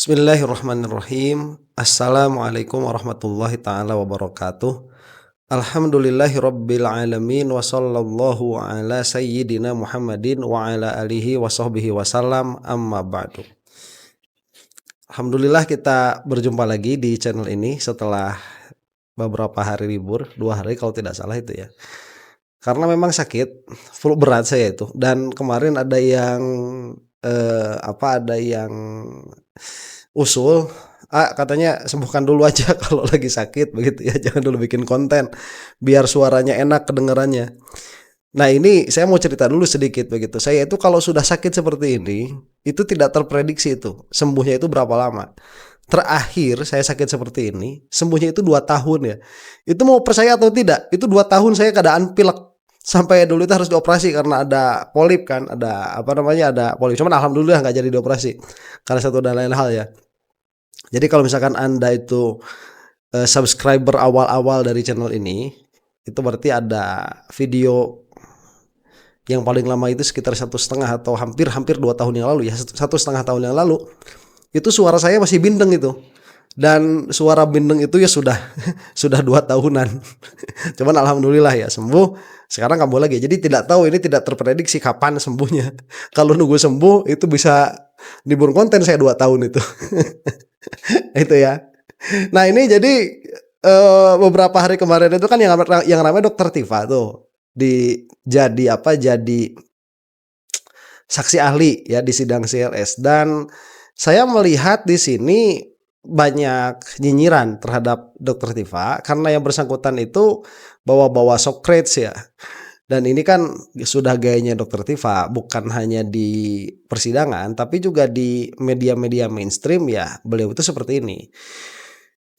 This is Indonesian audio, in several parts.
Bismillahirrahmanirrahim. Assalamualaikum warahmatullahi taala wabarakatuh. Alhamdulillahi rabbil alamin wa sallallahu ala sayyidina Muhammadin wa ala alihi wa sahbihi wasallam, amma ba'du. Alhamdulillah kita berjumpa lagi di channel ini setelah beberapa hari libur, 2 hari kalau tidak salah itu ya. Karena memang sakit, flu berat saya itu, dan kemarin ada yang ada yang usul, katanya sembuhkan dulu aja kalau lagi sakit begitu ya, jangan dulu bikin konten biar suaranya enak kedengarannya. Nah, ini saya mau cerita dulu sedikit begitu. Saya itu kalau sudah sakit seperti ini, itu tidak terprediksi itu sembuhnya itu berapa lama. Terakhir saya sakit seperti ini, sembuhnya itu 2 tahun ya. Itu mau percaya atau tidak, itu 2 tahun saya keadaan pilek. Sampai dulu itu harus dioperasi karena ada polip kan, ada polip. Cuman alhamdulillah nggak jadi dioperasi karena satu dan lain hal ya. Jadi kalau misalkan Anda itu subscriber awal-awal dari channel ini, itu berarti ada video yang paling lama itu sekitar 1,5 atau hampir 2 tahun yang lalu ya, 1,5 tahun yang lalu. Itu suara saya masih bindeng itu. Dan suara bindeng itu ya sudah sudah 2 tahunan. Cuman alhamdulillah ya sembuh. Sekarang kambuh lagi. Jadi tidak tahu, ini tidak terprediksi kapan sembuhnya. Kalau nunggu sembuh itu bisa libur konten saya 2 tahun itu. Itu ya. Nah, ini jadi beberapa hari kemarin itu kan yang ramai Dokter Tifa tuh jadi saksi ahli ya di sidang CLS, dan saya melihat di sini banyak nyinyiran terhadap Dokter Tifa karena yang bersangkutan itu bawa-bawa Socrates ya. Dan ini kan sudah gayanya Dokter Tifa, bukan hanya di persidangan tapi juga di media-media mainstream ya. Beliau itu seperti ini.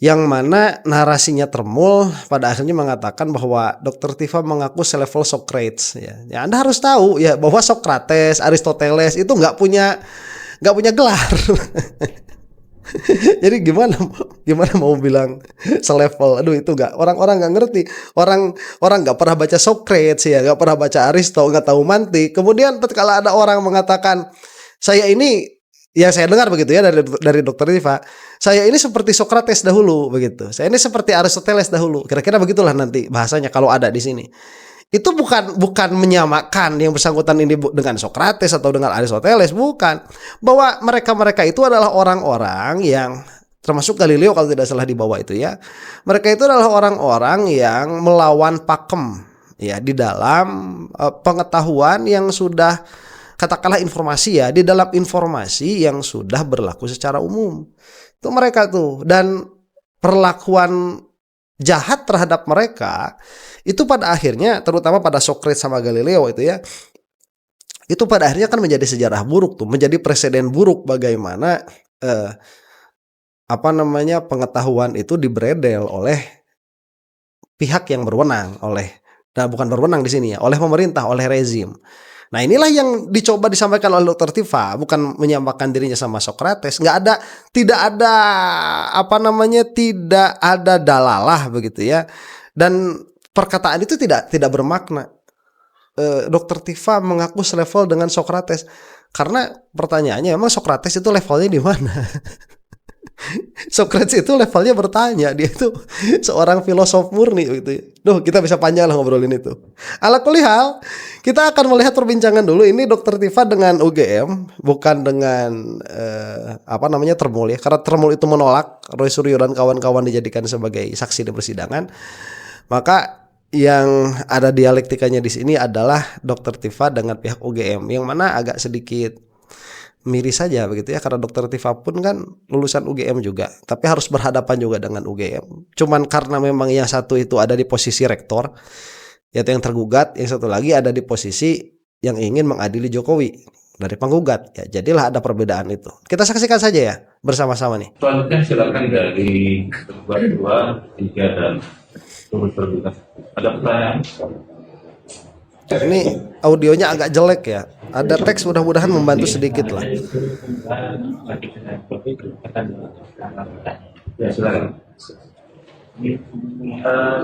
Yang mana narasinya termul pada akhirnya mengatakan bahwa Dokter Tifa mengaku selevel Socrates ya. Ya, Anda harus tahu ya bahwa Socrates, Aristoteles itu nggak punya gelar. Jadi gimana mau bilang selevel? Aduh, itu nggak, orang-orang nggak ngerti. Orang nggak pernah baca Socrates ya, nggak pernah baca Aristo, nggak tahu mantik. Kemudian kalau ada orang mengatakan saya ini, ya saya dengar begitu ya dari Dokter Tifa, saya ini seperti Socrates dahulu begitu. Saya ini seperti Aristoteles dahulu. Kira-kira begitulah nanti bahasanya kalau ada di sini. Itu bukan menyamakan yang bersangkutan ini dengan Socrates atau dengan Aristoteles, bukan. Bahwa mereka itu adalah orang-orang yang termasuk Galileo kalau tidak salah di bawah itu ya. Mereka itu adalah orang-orang yang melawan pakem ya di dalam pengetahuan yang sudah, katakanlah informasi ya, di dalam informasi yang sudah berlaku secara umum. Itu mereka tuh, dan perlakuan jahat terhadap mereka itu pada akhirnya, terutama pada Socrates sama Galileo itu ya, itu pada akhirnya kan menjadi sejarah buruk tuh, menjadi presiden buruk bagaimana pengetahuan itu dibredel oleh pihak yang berwenang, bukan berwenang di sini ya, oleh pemerintah, oleh rezim. Nah, inilah yang dicoba disampaikan oleh Dokter Tifa, bukan menyamakan dirinya sama Socrates. Tidak ada dalalah begitu ya. Dan perkataan itu tidak bermakna. Dokter Tifa mengaku selevel dengan Socrates. Karena pertanyaannya, emang Socrates itu levelnya di mana? Socrates itu levelnya bertanya, dia itu seorang filosof murni gitu. Duh, kita bisa panjang lah ngobrolin itu. Ala kulli hal, kita akan melihat perbincangan dulu ini Dokter Tifa dengan UGM, bukan dengan Termul ya. Karena Termul itu menolak Roy Suryo dan kawan-kawan dijadikan sebagai saksi di persidangan. Maka yang ada dialektikanya di sini adalah Dokter Tifa dengan pihak UGM, yang mana agak sedikit miris saja begitu ya, karena Dokter Tifa pun kan lulusan UGM juga, tapi harus berhadapan juga dengan UGM. Cuman karena memang yang satu itu ada di posisi rektor, yaitu yang tergugat, yang satu lagi ada di posisi yang ingin mengadili Jokowi dari penggugat. Ya, jadilah ada perbedaan itu. Kita saksikan saja ya bersama-sama nih. Selanjutnya silakan dari kedua, tiga dan turut terbuka. Ada pertanyaan? Ini audionya agak jelek ya. Ada teks, mudah-mudahan membantu sedikit lah. Ya, silakan.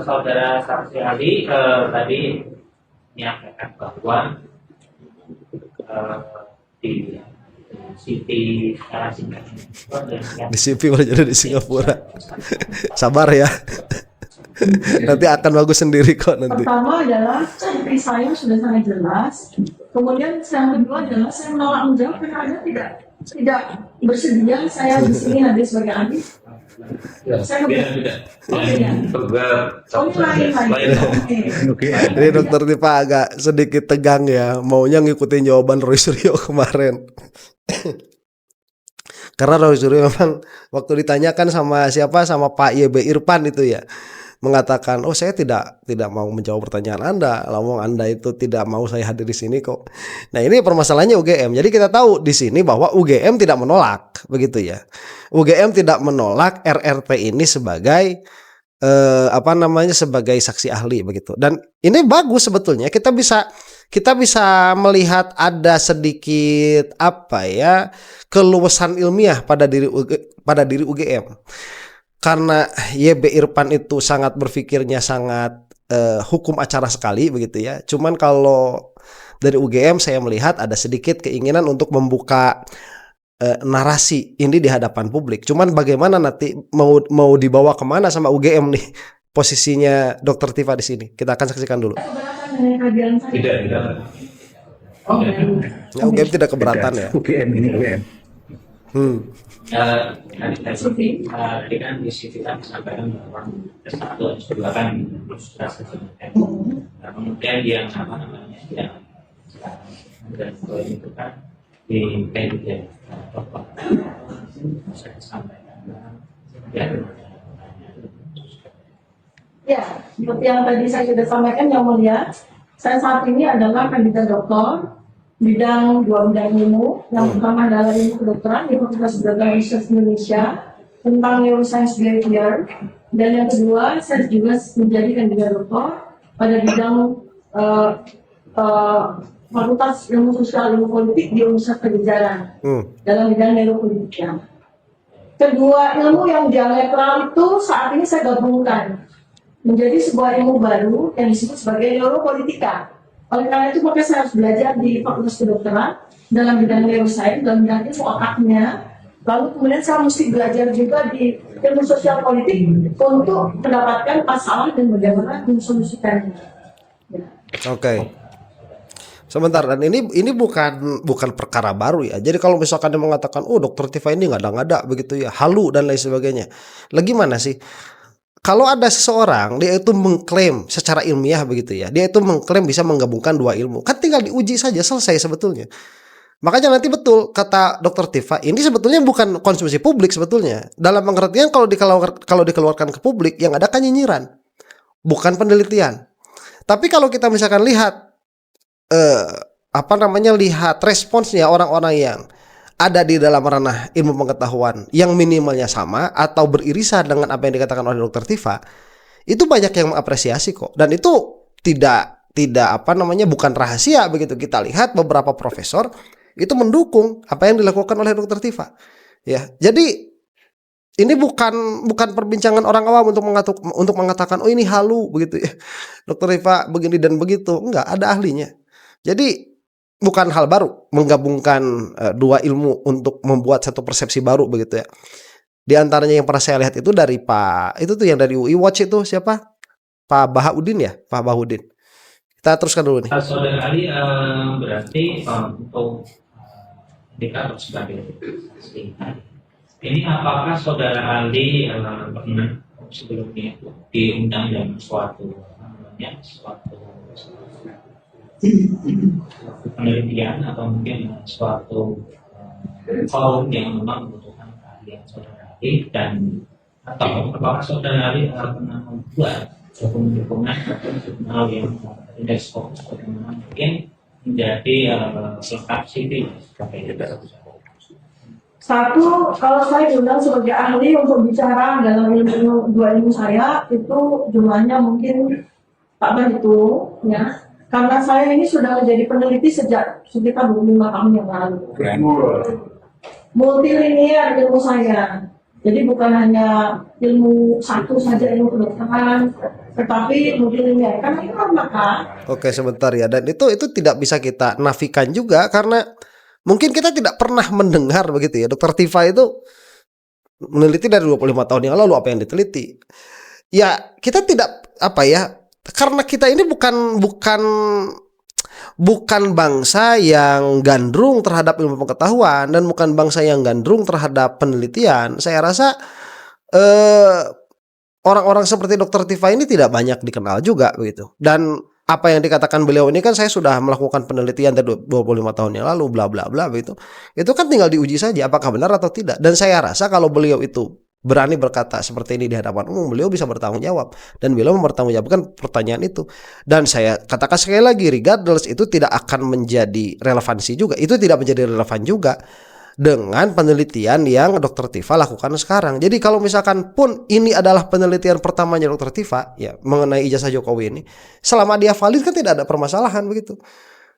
Saudara saksi ahli tadi menyampaikan bahwa di Siti Singkat. Di CV malah jadi di Singapura. Sabar ya. Nanti akan bagus sendiri kok nanti. Pertama adalah CV saya sudah sangat jelas. Kemudian yang kedua adalah saya menolak menjawab karena Anda tidak bersedia saya di sini hadir sebagai ahli. Saya Tidak. ya. Tegar. Oh, ini lain. Oke. Ini Dokter Tifa agak sedikit tegang ya, maunya ngikutin jawaban Roy Suryo kemarin. Karena Roy Suryo memang waktu ditanyakan sama Pak YB Irfan itu ya, mengatakan, oh saya tidak mau menjawab pertanyaan Anda, ngomong Anda itu tidak mau saya hadir di sini kok. Nah ini permasalahannya UGM. Jadi kita tahu di sini bahwa UGM tidak menolak, begitu ya. UGM tidak menolak RRT ini sebagai sebagai saksi ahli begitu. Dan ini bagus sebetulnya. Kita bisa melihat ada sedikit keluasan ilmiah pada diri UGM. Karena YB Irfan itu sangat berpikirnya sangat hukum acara sekali begitu ya. Cuman kalau dari UGM saya melihat ada sedikit keinginan untuk membuka narasi ini di hadapan publik. Cuman bagaimana nanti mau dibawa kemana sama UGM nih posisinya Dokter Tifa di sini? Kita akan saksikan dulu. Tidak. Ya, UGM tidak keberatan ya. UGM ini UGM. Tadi kan di situ kan disampaikan bahwa S1 S2 kan ilustrasi kemudian yang dan itu kan di PNJ saya sampaikan Ya, seperti yang tadi saya sudah sampaikan yang mulia, saya saat ini adalah kandidat doktor bidang ilmu. Yang pertama adalah ilmu kedokteran di Fakultas Kedokteran Universitas Indonesia tentang neuroscience behavior, dan yang kedua saya juga menjadi kandidat doktor pada bidang Fakultas Ilmu Sosial Ilmu Politik di Universitas Pajajaran dalam bidang neuropolitika. Kedua ilmu yang diametral itu saat ini saya gabungkan menjadi sebuah ilmu baru yang disebut sebagai neuropolitika. Oleh karena itu maka saya harus belajar di Fakultas Kedokteran dalam bidang neuroscience, dalam bidang ilmu otaknya. Lalu kemudian saya mesti belajar juga di ilmu sosial politik untuk mendapatkan masalah dan bagaimana mensolusikannya. Oke. Sebentar, dan ini bukan perkara baru ya. Jadi kalau misalkan dia mengatakan, oh Dokter Tifa ini ngada-ngada begitu ya, halu dan lain sebagainya. Lagi mana sih? Kalau ada seseorang dia itu mengklaim secara ilmiah begitu ya, dia itu mengklaim bisa menggabungkan dua ilmu, kan tinggal diuji saja selesai sebetulnya. Makanya nanti betul kata Dokter Tifa, ini sebetulnya bukan konsumsi publik sebetulnya. Dalam pengertian kalau dikeluarkan ke publik yang ada kan nyinyiran, bukan penelitian. Tapi kalau kita misalkan lihat lihat responsnya orang-orang yang ada di dalam ranah ilmu pengetahuan yang minimalnya sama atau beririsan dengan apa yang dikatakan oleh Dokter Tifa, itu banyak yang mengapresiasi kok. Dan itu tidak bukan rahasia begitu. Kita lihat beberapa profesor itu mendukung apa yang dilakukan oleh Dokter Tifa. Ya, jadi ini bukan perbincangan orang awam untuk mengatakan oh ini halu begitu ya. Dokter Tifa begini dan begitu. Enggak, ada ahlinya. Jadi bukan hal baru menggabungkan dua ilmu untuk membuat satu persepsi baru begitu ya. Di antaranya yang pernah saya lihat itu dari itu tuh yang dari UI Watch itu siapa? Pak Bahaudin ya, Pak Bahaudin. Kita teruskan dulu nih. Saudara Ali berarti untuk indikator sebagai ini apakah Saudara Ali pernah sebelumnya diundang dalam suatu penelitian atau mungkin suatu forum yang memang membutuhkan keahlian Saudara Ali, dan atau apakah Saudara Ali pernah membuat dokumen atau yang indeks fokus bagaimana mungkin menjadi selengkap CV sebagai Satu, kalau saya diundang sebagai ahli untuk bicara dalam dua ilmu saya, itu jumlahnya mungkin tak berhitung ya. Karena saya ini sudah menjadi peneliti sejak sekitar 25 tahun yang lalu. Multilinier ilmu saya. Jadi bukan hanya ilmu satu saja, ilmu kedokteran, tetapi multilinier. Karena itu kan maka. Oke, sebentar ya. Dan itu tidak bisa kita nafikan juga karena Mungkin kita tidak pernah mendengar begitu ya. Dokter Tifa itu meneliti dari 25 tahun yang lalu, apa yang diteliti. Ya, kita tidak apa ya, karena kita ini bukan bangsa yang gandrung terhadap ilmu pengetahuan dan bukan bangsa yang gandrung terhadap penelitian. Saya rasa orang-orang seperti Dokter Tifa ini tidak banyak dikenal juga begitu. Dan apa yang dikatakan beliau ini kan, saya sudah melakukan penelitian dari 25 tahun yang lalu, bla bla bla begitu. Itu kan tinggal diuji saja apakah benar atau tidak. Dan saya rasa kalau beliau itu berani berkata seperti ini di hadapan umum, beliau bisa bertanggung jawab, dan beliau mempertanggungjawabkan pertanyaan itu. Dan saya katakan sekali lagi, regardless itu tidak akan menjadi relevansi juga. Itu tidak menjadi relevan juga dengan penelitian yang Dokter Tifa lakukan sekarang. Jadi kalau misalkan pun ini adalah penelitian pertamanya Dokter Tifa ya mengenai ijazah Jokowi ini, selama dia valid kan tidak ada permasalahan begitu.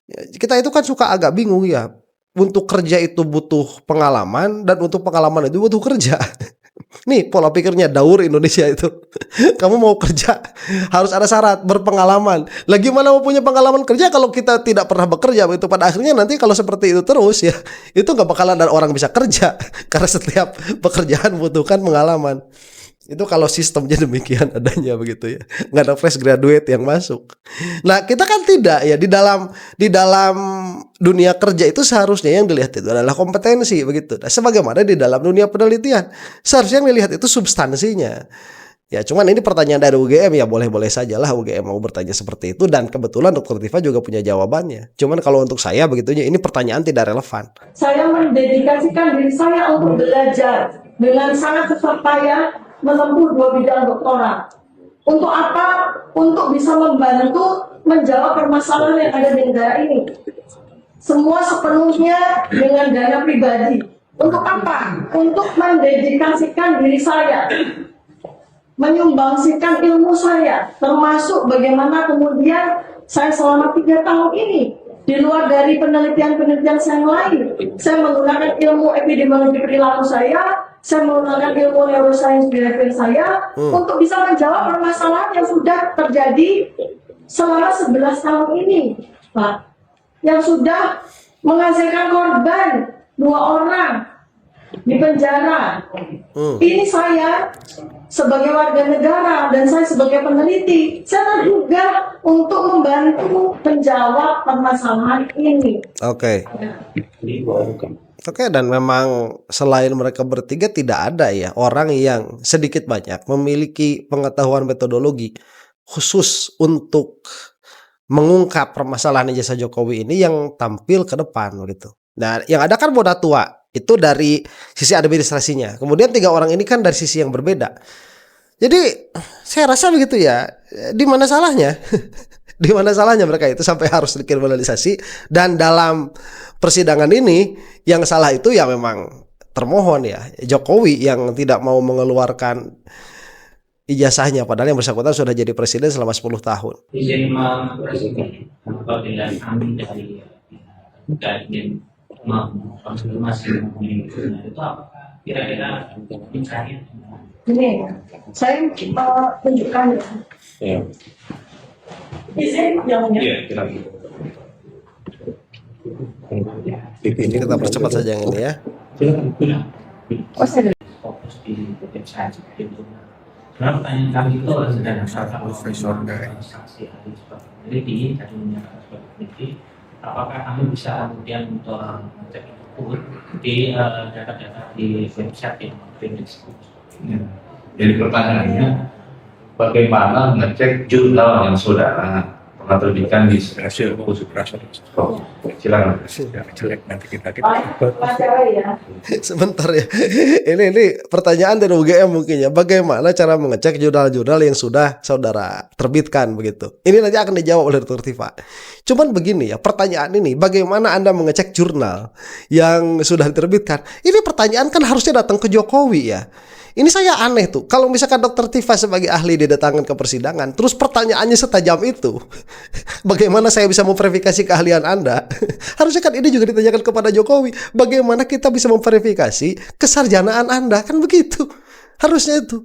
Ya, kita itu kan suka agak bingung ya. Untuk kerja itu butuh pengalaman, dan untuk pengalaman itu butuh kerja. Nih pola pikirnya Daur Indonesia itu. Kamu mau kerja harus ada syarat berpengalaman. Lagi mana mau punya pengalaman kerja kalau kita tidak pernah bekerja begitu. Pada akhirnya nanti kalau seperti itu terus ya, itu nggak bakalan ada orang bisa kerja karena setiap pekerjaan membutuhkan pengalaman. Itu kalau sistemnya demikian adanya begitu ya, nggak ada fresh graduate yang masuk. Nah kita kan tidak ya, di dalam dunia kerja itu seharusnya yang dilihat itu adalah kompetensi begitu. Nah, sebagaimana di dalam dunia penelitian seharusnya yang dilihat itu substansinya. Ya cuman ini pertanyaan dari UGM ya, boleh-boleh sajalah UGM mau bertanya seperti itu, dan kebetulan Dokter Tifa juga punya jawabannya. Cuman kalau untuk saya begitunya, ini pertanyaan tidak relevan. Saya mendedikasikan diri saya untuk belajar dengan sangat susah payah menempuh 2 bidang doktorat. Untuk apa? Untuk bisa membantu menjawab permasalahan yang ada di negara ini. Semua sepenuhnya dengan dana pribadi. Untuk apa? Untuk mendedikasikan diri saya, menyumbangsikan ilmu saya, termasuk bagaimana kemudian saya selama 3 tahun ini, di luar dari penelitian-penelitian saya lain, saya menggunakan ilmu epidemiologi perilaku saya menggunakan ilmu neuroscience behavior saya untuk bisa menjawab permasalahan yang sudah terjadi selama 11 tahun ini, Pak. Yang sudah menghasilkan korban 2 orang di penjara. Ini saya sebagai warga negara dan saya sebagai peneliti, saya juga untuk membantu menjawab permasalahan ini. Oke. Oke, dan memang selain mereka bertiga tidak ada ya orang yang sedikit banyak memiliki pengetahuan metodologi khusus untuk mengungkap permasalahan ijazah Jokowi ini yang tampil ke depan gitu. Nah, yang ada kan boda tua itu dari sisi administrasinya. Kemudian 3 orang ini kan dari sisi yang berbeda. Jadi saya rasa begitu ya. Di mana salahnya? Di mana salahnya mereka itu sampai harus dikriminalisasi? Dan dalam persidangan ini yang salah itu ya memang termohon ya, Jokowi yang tidak mau mengeluarkan ijazahnya, padahal yang bersangkutan sudah jadi presiden selama 10 tahun. Izin Presiden, apabila kami dari ingin mengkonfirmasi itu apakah kira-kira mencari? Ini saya tunjukkan ya. Izin yang Iya, kira-kira. Kita percepat saja yang ini ya. Fokus di website seperti itu. Karena pertanyaan kami itu sedang profesor dari saksi ahli sebagai peneliti, tadi menyatakan sebagai peneliti, apakah kami bisa kemudian mengecek itu di data-data di website yang Phoenix. Jadi pertanyaannya, bagaimana mengecek jurnal yang saudara pernah terbitkan di hasil proses. silakan. Ya, jelek nanti kita wawancara ya. Sebentar ya. Ini pertanyaan dari UGM mungkin ya. Bagaimana cara mengecek jurnal-jurnal yang sudah saudara terbitkan begitu? Ini nanti akan dijawab oleh Dr. Tifa. Cuman begini ya, pertanyaan ini, bagaimana Anda mengecek jurnal yang sudah diterbitkan? Ini pertanyaan kan harusnya datang ke Jokowi ya. Ini saya aneh tuh. Kalau misalkan Dr. Tifa sebagai ahli didatangkan ke persidangan, terus pertanyaannya setajam itu, bagaimana saya bisa memverifikasi keahlian Anda? Harusnya kan ini juga ditanyakan kepada Jokowi. Bagaimana kita bisa memverifikasi kesarjanaan Anda? Kan begitu. Harusnya itu.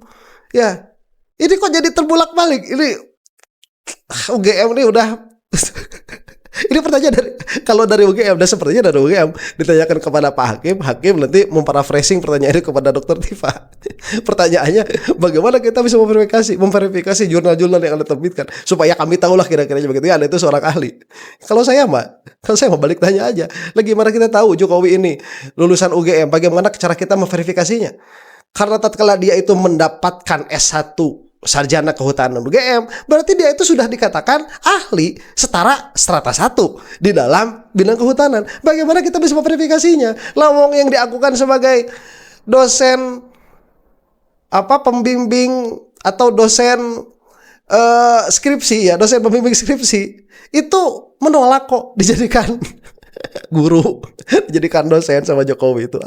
Ya. Ini kok jadi terbulak-balik. Ini UGM ini udah Ini pertanyaan dari kalau dari UGM, dan sepertinya dari UGM ditanyakan kepada Pak Hakim nanti memparaphrasing pertanyaan itu kepada Dokter Tifa. Pertanyaannya, bagaimana kita bisa memverifikasi jurnal-jurnal yang Anda terbitkan supaya kami tahulah kira-kira begitu ya, Anda itu seorang ahli. Kalau saya mau balik tanya aja, gimana kita tahu Jokowi ini lulusan UGM, bagaimana cara kita memverifikasinya? Karena tatkala dia itu mendapatkan S1 sarjana kehutanan UGM, berarti dia itu sudah dikatakan ahli setara strata 1 di dalam bidang kehutanan. Bagaimana kita bisa memverifikasinya? Lawang yang diakukan sebagai dosen pembimbing atau dosen skripsi ya, dosen pembimbing skripsi itu menolak kok dijadikan guru, dijadikan dosen sama Jokowi itu.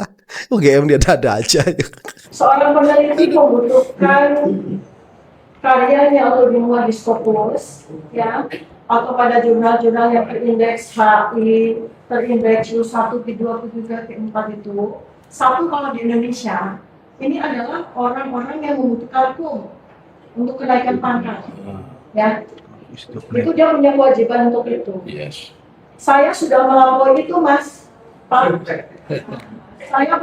UGM dia dada aja. Seorang peneliti membutuhkan karyanya untuk dimuat di Scopus, ya, atau pada jurnal-jurnal yang terindeks HI, terindeks U1, P2, P3, P4 itu. Satu, kalau di Indonesia, ini adalah orang-orang yang membutuhkan hukum untuk kenaikan pangkat, ya. Itu dia punya kewajiban untuk itu. Yes. Saya sudah melampaui itu, Mas. Pak.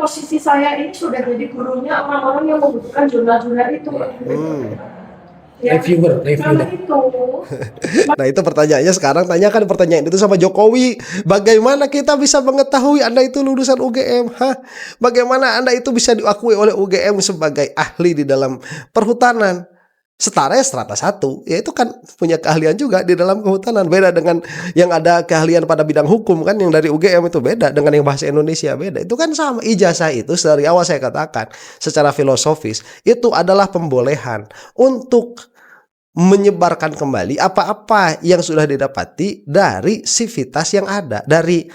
Posisi saya ini sudah jadi gurunya orang-orang yang membutuhkan jurnal-jurnal itu. Ya, Reviewer. karena itu. Nah itu pertanyaannya sekarang, tanyakan pertanyaan itu sama Jokowi. Bagaimana kita bisa mengetahui Anda itu lulusan UGM? Bagaimana Anda itu bisa diakui oleh UGM sebagai ahli di dalam perhutanan? Setara ya strata 1, ya itu kan punya keahlian juga di dalam kehutanan. Beda dengan yang ada keahlian pada bidang hukum kan, yang dari UGM itu beda dengan yang bahasa Indonesia beda. Itu kan sama. Ijazah itu dari awal saya katakan secara filosofis itu adalah pembolehan untuk menyebarkan kembali apa-apa yang sudah didapati dari sivitas yang ada, dari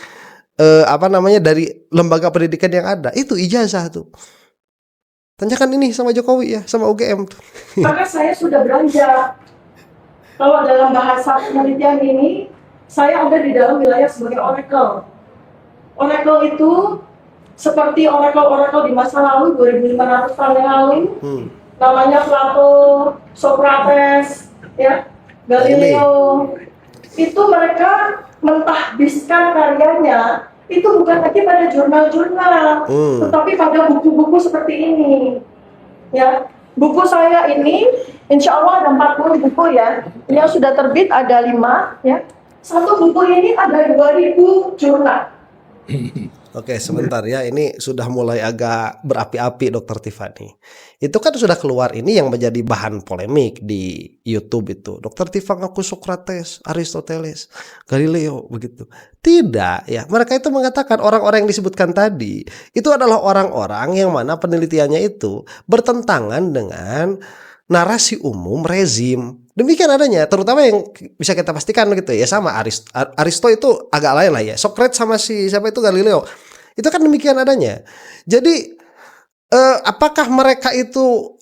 dari lembaga pendidikan yang ada. Itu ijazah tuh. Tanyakan ini sama Jokowi ya, sama UGM. Maka saya sudah belanja. Kalau dalam bahasa penelitian ini, saya ada di dalam wilayah sebagai oracle. Oracle itu seperti oracle-oracle di masa lalu, 2500 tahun yang lalu. Namanya Plato, Socrates, ya, Galileo. Itu mereka mentahbiskan karyanya. Itu bukan lagi pada jurnal-jurnal, tetapi pada buku-buku seperti ini. Ya, buku saya ini, insya Allah ada 40 buku ya. Yang sudah terbit ada 5 ya. Satu buku ini ada 2000 jurnal. Oke, sebentar ya. Ini sudah mulai agak berapi-api, Dokter Tiffany. Itu kan sudah keluar ini yang menjadi bahan polemik di YouTube itu. Dokter Tiffany ngaku Socrates, Aristoteles, Galileo begitu. Tidak ya. Mereka itu mengatakan orang-orang yang disebutkan tadi itu adalah orang-orang yang mana penelitiannya itu bertentangan dengan narasi umum rezim. Demikian adanya, terutama yang bisa kita pastikan gitu ya, sama Aristo itu agak lain lah ya. Socrates sama siapa itu Galileo. Itu kan demikian adanya. Jadi apakah mereka itu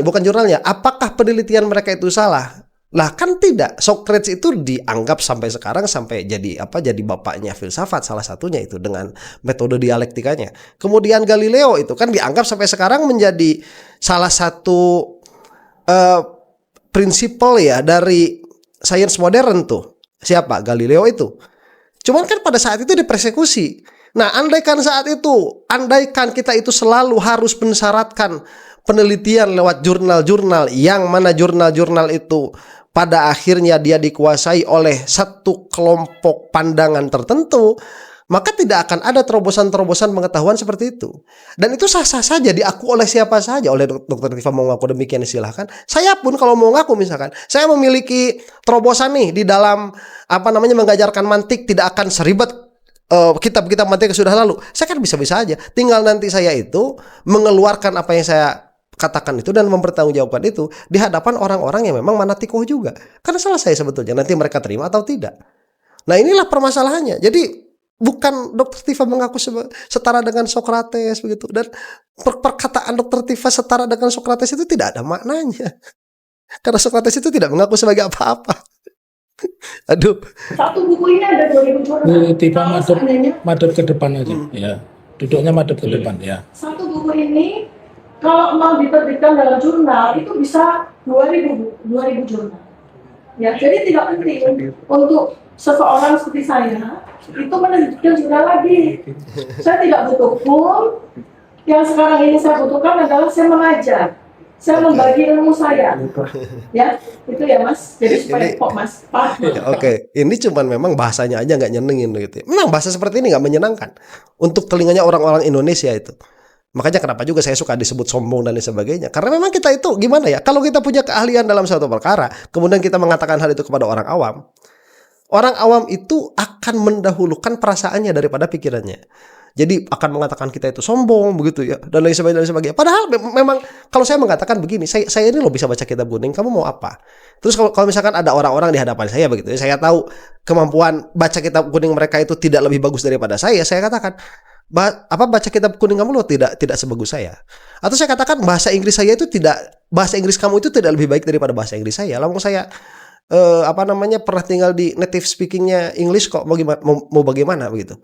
bukan jurnalnya, apakah penelitian mereka itu salah? Lah kan tidak. Socrates itu dianggap sampai sekarang sampai jadi bapaknya filsafat salah satunya itu dengan metode dialektikanya. Kemudian Galileo itu kan dianggap sampai sekarang menjadi salah satu prinsipal ya dari sains modern tuh. Siapa? Galileo itu. Cuman kan pada saat itu dipersekusi. Nah, andaikan kita itu selalu harus mensyaratkan penelitian lewat jurnal-jurnal, yang mana jurnal-jurnal itu pada akhirnya dia dikuasai oleh satu kelompok pandangan tertentu, maka tidak akan ada terobosan-terobosan pengetahuan seperti itu. Dan itu sah-sah saja diaku oleh siapa saja. Oleh Dokter Tifa mau ngaku demikian, silahkan. Saya pun kalau mau ngaku misalkan, saya memiliki terobosan nih di dalam mengajarkan mantik, tidak akan seribet kitab-kitab mantik sudah lalu. Saya kan bisa-bisa aja. Tinggal nanti saya itu mengeluarkan apa yang saya katakan itu dan mempertanggungjawabkan itu di hadapan orang-orang yang memang manatikoh juga. Karena salah saya sebetulnya, nanti mereka terima atau tidak. Nah, inilah permasalahannya. Jadi bukan Dokter Tifa mengaku setara dengan Socrates begitu, dan perkataan Dokter Tifa setara dengan Socrates itu tidak ada maknanya. Karena Socrates itu tidak mengaku sebagai apa-apa. Aduh. Satu buku ini ada 2000 jurnal. Tifa madep ke depan aja. Ya. Duduknya madep ke depan ya. Satu buku ini kalau mau diterbitkan dalam jurnal itu bisa 2000 jurnal. Ya, jadi tidak penting untuk seseorang seperti saya itu menerbitkan jurnal lagi. Saya tidak butuh pun. Yang sekarang ini saya butuhkan adalah saya mengajar, saya membagi ilmu saya, ya itu ya Mas. Jadi supaya kok Mas paham. Oke, ini cuman memang bahasanya aja nggak nyenengin gitu. Memang bahasa seperti ini nggak menyenangkan untuk telinganya orang-orang Indonesia itu. Makanya kenapa juga saya suka disebut sombong dan lain sebagainya. Karena memang kita itu gimana ya? Kalau kita punya keahlian dalam suatu perkara, kemudian kita mengatakan hal itu kepada orang awam itu akan mendahulukan perasaannya daripada pikirannya. Jadi akan mengatakan kita itu sombong begitu ya dan lain sebagainya. Padahal memang kalau saya mengatakan begini, saya ini loh bisa baca kitab kuning, kamu mau apa? Terus kalau misalkan ada orang-orang di hadapan saya begitu, saya tahu kemampuan baca kitab kuning mereka itu tidak lebih bagus daripada saya katakan baca kitab kuning kamu loh tidak sebagus saya. Atau saya katakan bahasa Inggris kamu itu tidak lebih baik daripada bahasa Inggris saya. Lalu saya pernah tinggal di native speakingnya English kok mau bagaimana begitu.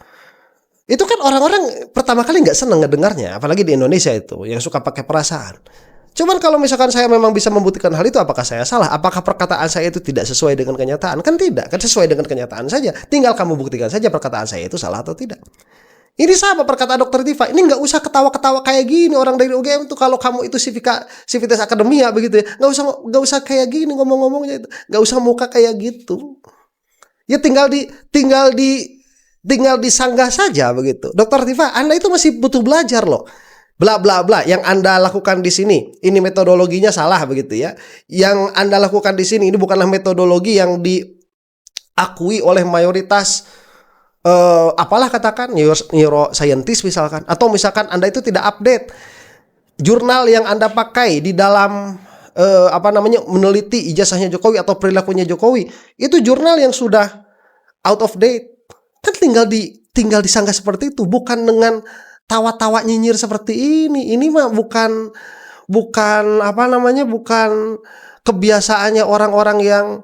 Itu kan orang-orang pertama kali nggak seneng ngedengarnya, apalagi di Indonesia itu yang suka pakai perasaan. Cuman kalau misalkan saya memang bisa membuktikan hal itu, apakah saya salah? Apakah perkataan saya itu tidak sesuai dengan kenyataan? Kan tidak, kan sesuai dengan kenyataan saja. Tinggal kamu buktikan saja perkataan saya itu salah atau tidak. Ini sama perkataan Dr. Tifa. Ini nggak usah ketawa-ketawa kayak gini orang dari UGM tuh. Kalau kamu itu Civitas Akademia begitu ya, nggak usah kayak gini ngomong-ngomongnya itu, nggak usah muka kayak gitu. Ya tinggal disanggah saja begitu. Dr. Tifa, Anda itu masih butuh belajar loh. Bla bla bla yang Anda lakukan di sini, ini metodologinya salah begitu ya. Yang Anda lakukan di sini ini bukanlah metodologi yang diakui oleh mayoritas apalah katakan neuroscientist misalkan, atau misalkan Anda itu tidak update jurnal yang Anda pakai di dalam meneliti ijazahnya Jokowi atau perilakunya Jokowi, itu jurnal yang sudah out of date. Kan tinggal disanggah seperti itu, bukan dengan tawa-tawa nyinyir seperti ini. Ini mah bukan kebiasaannya orang-orang yang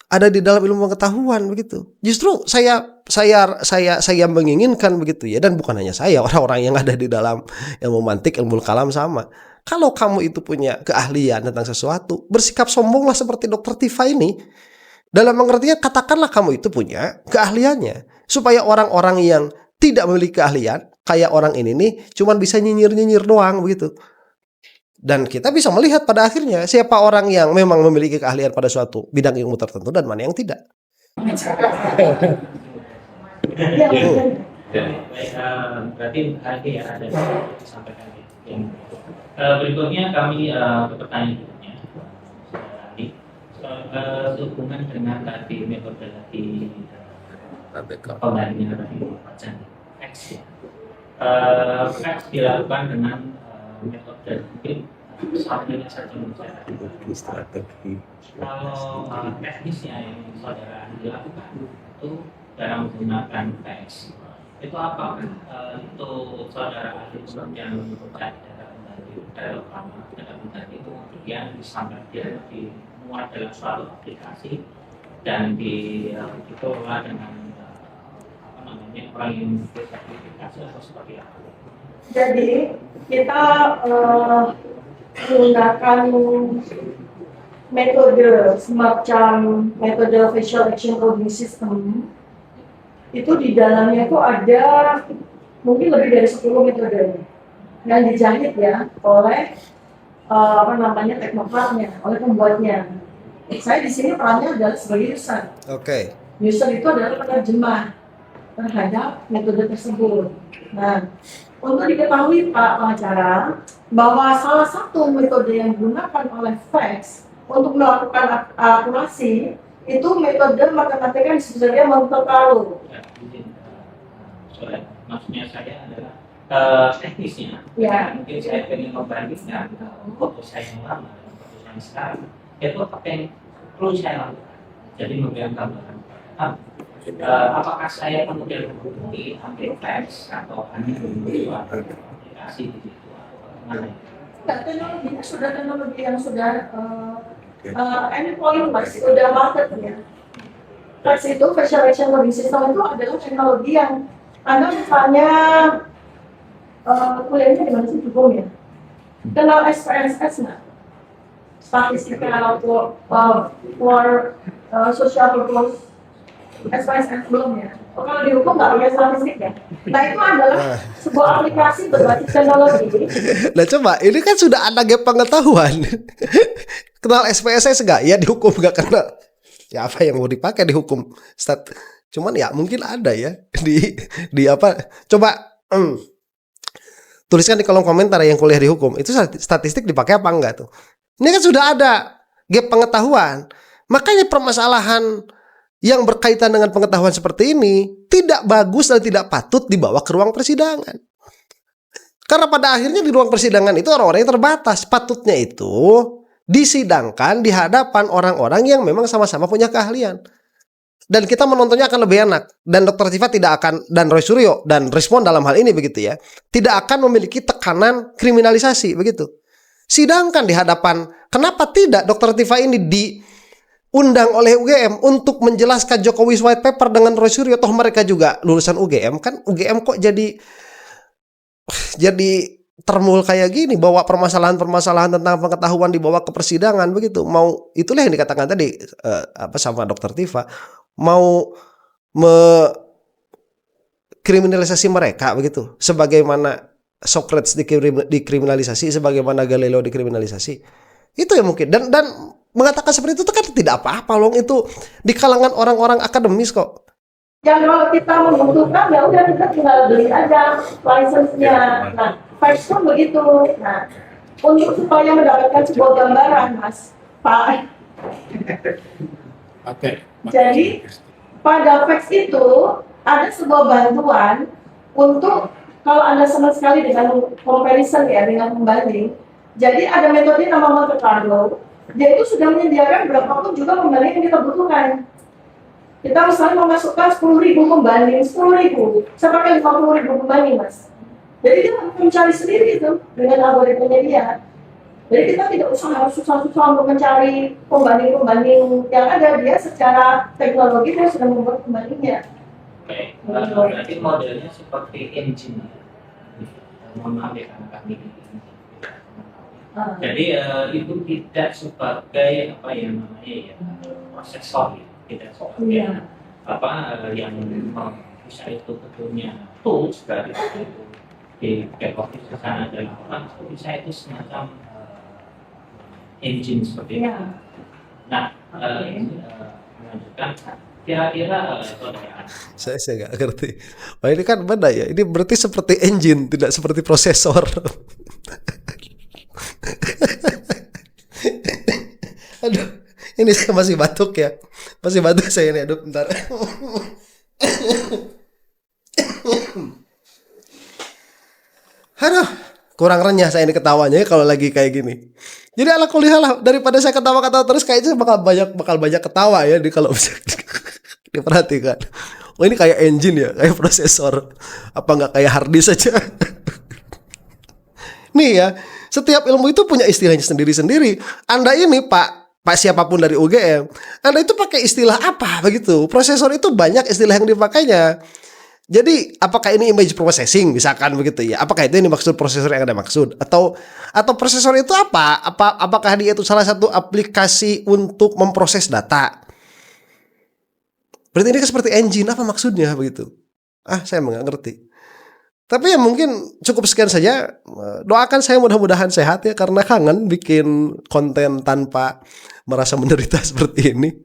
ada di dalam ilmu pengetahuan begitu. Justru saya menginginkan begitu ya, dan bukan hanya saya, orang-orang yang ada di dalam ilmu mantik, ilmu kalam sama. Kalau kamu itu punya keahlian tentang sesuatu, bersikap sombonglah seperti Dr. Tifa ini. Dalam pengertian katakanlah kamu itu punya keahliannya, supaya orang-orang yang tidak memiliki keahlian kayak orang ini nih cuman bisa nyinyir-nyinyir doang begitu. Dan kita bisa melihat pada akhirnya siapa orang yang memang memiliki keahlian pada suatu bidang ilmu tertentu dan mana yang tidak. Ya, Berarti tadi ya ada disampaikan yang berikutnya kami pertanyaan berikutnya sehubungan dengan tadi metode tadi pembandingan tadi X ya. X dilakukan dengan metode mungkin satunya saja strategi. Kalau teknisnya yang saudara dilakukan itu dalam menggunakan teks itu apakah itu saudara ahli yang mencari data tadi itu kemudian disampaikan dimuat dalam suatu aplikasi dan dikelola dengan orang yang sertifikasi atau seperti apa? jadi kita menggunakan metode semacam metode facial action coding system. Itu di dalamnya itu ada mungkin lebih dari 10 metode yang dijahit ya oleh teknokratnya, oleh pembuatnya. Saya di sini perannya adalah sebagai user. Oke. User itu adalah penerjemah terhadap metode tersebut. Nah, untuk diketahui Pak Pengacara bahwa salah satu metode yang digunakan oleh FAX untuk melakukan akurasi itu metode matematika yang sebenarnya Monte Carlo. Maksudnya saya adalah teknisnya. Ya. Mungkin saya ingin membandingkan foto saya yang lama dan foto saya yang sekarang. Itu apa yang perlu saya lakukan? Jadi memberikan gambaran. Apakah saya kemudian menghubungi aplikasi atau hanya menghubungi aplikasi di situ atau bagaimana? Teknologinya sudah teknologi yang sudah endpoint Mas, sudah marketnya. Pas itu facial action coding system itu adalah teknologi yang Anda misalnya kuliahnya di mana sih Jogja ya? Kenal SPSS nggak? statistiknya for social purpose SPSF belum ya. Kalau di hukum nggak punya statistik ya. Nah itu adalah sebuah aplikasi berbasis teknologi. Nah coba, ini kan sudah ada gap pengetahuan. Kenal SPSS enggak? Ya di hukum enggak kenal. Ya apa yang mau dipakai di hukum? Cuman ya mungkin ada ya di apa? Coba tuliskan di kolom komentar yang kuliah di hukum, itu statistik dipakai apa enggak tuh? Ini kan sudah ada gap pengetahuan. Makanya permasalahan yang berkaitan dengan pengetahuan seperti ini tidak bagus dan tidak patut dibawa ke ruang persidangan. Karena pada akhirnya di ruang persidangan itu orang-orang yang terbatas. Patutnya itu disidangkan di hadapan orang-orang yang memang sama-sama punya keahlian. Dan kita menontonnya akan lebih enak. Dan Dr. Tifa tidak akan, dan Roy Suryo dan Respon dalam hal ini begitu ya, tidak akan memiliki tekanan kriminalisasi begitu. Sidangkan di hadapan. Kenapa tidak Dr. Tifa ini diundang oleh UGM untuk menjelaskan Jokowi's White Paper dengan Roy Suryo? Toh mereka juga lulusan UGM kan. UGM kok jadi termul kayak gini, bawa permasalahan-permasalahan tentang pengetahuan dibawa ke persidangan begitu. Mau itulah yang dikatakan tadi sama Dr. Tifa, mau kriminalisasi mereka begitu. Sebagaimana Socrates dikriminalisasi, sebagaimana Galileo dikriminalisasi. Itu ya mungkin. Dan mengatakan seperti itu kan tidak apa-apa loh, itu di kalangan orang-orang akademis kok. Yang kalau kita membutuhkan ya udah kita tinggal beli aja license-nya. Nah, Vice pun begitu. Nah, untuk supaya mendapatkan sebuah gambaran, Mas Pak. Oke. Jadi pada Vice itu ada sebuah bantuan untuk kalau Anda senang sekali dengan comparison ya, dengan pembanding. Jadi ada metode nama Monte Carlo. Dia itu sudah menyediakan berapapun juga pembanding yang kita butuhkan. Kita misalnya memasukkan 10.000 pembanding, 10.000. Saya pakai 50.000 pembanding, Mas. Jadi dia mencari sendiri itu dengan algoritmanya dia. Jadi kita tidak usah harus susah-susah untuk mencari pembanding-pembanding yang ada. Dia secara teknologi dia sudah membuat pembandingnya. Oke, berarti modelnya seperti engine. Mohon maaf ya karena kami jadi itu tidak sebagai apa yang namanya ya prosesor ya, tidak sebagai yang bisa itu betulnya tools dari itu di back office ke sana dan orang itu bisa itu semacam engine seperti itu. Nah, melanjutkan kira-kira Saya nggak ngerti. Wah ini kan beda ya. Ini berarti seperti engine, tidak seperti prosesor. Aduh, ini saya masih batuk ya. Masih batuk saya ini. Aduh, bentar. Aduh, kurang renyah saya ini ketawanya kalau lagi kayak gini. Jadi ala kuliah lah, daripada saya ketawa-ketawa terus kayaknya bakal banyak ketawa ya di kalau bisa diperhatikan. Oh ini kayak engine ya, kayak prosesor. Apa nggak kayak hard disk saja? Nih ya, setiap ilmu itu punya istilahnya sendiri-sendiri. Anda ini Pak siapapun dari UGM, Anda itu pakai istilah apa begitu? Prosesor itu banyak istilah yang dipakainya. Jadi apakah ini image processing misalkan begitu ya? Apakah itu yang dimaksud prosesor yang Anda maksud? Atau prosesor itu apa? Apakah dia itu salah satu aplikasi untuk memproses data? Berarti ini seperti engine, apa maksudnya begitu? Saya nggak ngerti. Tapi ya mungkin cukup sekian saja. Doakan saya mudah-mudahan sehat ya, karena kangen bikin konten tanpa merasa menderita seperti ini.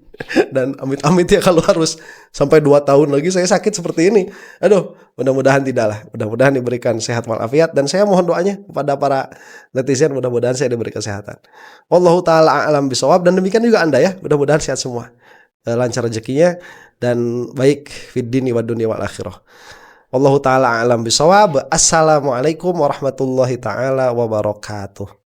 Dan amit-amit ya kalau harus sampai 2 tahun lagi saya sakit seperti ini. Aduh, mudah-mudahan tidak lah. Mudah-mudahan diberikan sehat walafiat. Dan saya mohon doanya kepada para netizen, mudah-mudahan saya diberi kesehatan. Wallahu ta'ala a'lam bishawab. Dan demikian juga Anda ya, mudah-mudahan sehat semua, lancar rezekinya dan baik fid dini wad dunya wal akhirah. Wallahu ta'ala a'lam bishawab. Assalamualaikum warahmatullahi ta'ala wabarakatuh.